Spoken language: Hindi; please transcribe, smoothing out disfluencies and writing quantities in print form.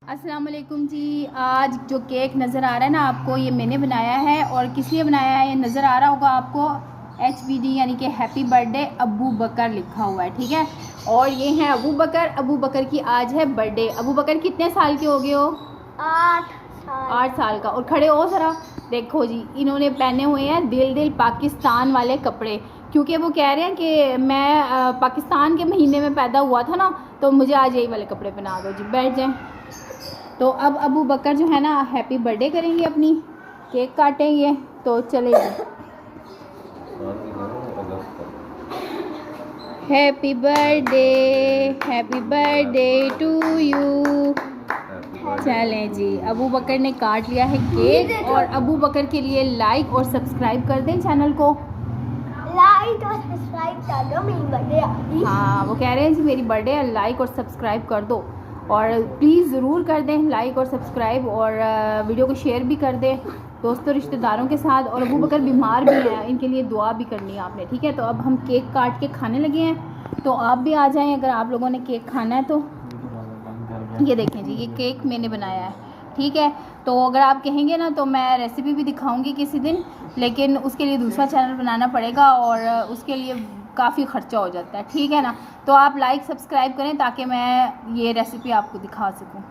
अस्सलाम वालेकुम जी। आज जो केक नज़र आ रहा है ना आपको, ये मैंने बनाया है। और किस लिए बनाया है ये नज़र आ रहा होगा आपको, HBD यानी कि हैप्पी बर्थडे अबू बकर लिखा हुआ है, ठीक है। और ये है अबू बकर की आज है बर्थडे। अबू बकर कितने साल के हो गए हो? 8 साल का। और खड़े हो ज़रा, देखो जी, इन्होंने पहने हुए हैं दिल पाकिस्तान वाले कपड़े, क्योंकि वो कह रहे हैं कि मैं पाकिस्तान के महीने में पैदा हुआ था ना, तो मुझे आज यही वाले कपड़े पहना दो जी। बैठ जाएं। तो अब अबू बकर जो है ना हैप्पी बर्थडे करेंगे, अपनी केक काटेंगे, तो चलेगी। Happy birthday to you. चलें जी, अबू बकर ने काट लिया है केक। और अबू बकर के लिए लाइक और सब्सक्राइब कर दें चैनल को। लाइक और सब्सक्राइब कर दो, मेरी बर्थडे आ गई। हाँ, वो कह रहे हैं जी मेरी बर्थडे है, लाइक और सब्सक्राइब कर दो। और प्लीज़ ज़रूर कर दें लाइक और सब्सक्राइब, और वीडियो को शेयर भी कर दें दोस्तों रिश्तेदारों के साथ। और अबू बकर बीमार भी हैं, इनके लिए दुआ भी करनी है आपने, ठीक है। तो अब हम केक काट के खाने लगे हैं, तो आप भी आ जाएं अगर आप लोगों ने केक खाना है तो। ये देखें जी, ये केक मैंने बनाया है, ठीक है। तो अगर आप कहेंगे ना तो मैं रेसिपी भी दिखाऊंगी किसी दिन, लेकिन उसके लिए दूसरा चैनल बनाना पड़ेगा और उसके लिए काफ़ी ख़र्चा हो जाता है, ठीक है ना। तो आप लाइक सब्सक्राइब करें ताकि मैं ये रेसिपी आपको दिखा सकूं।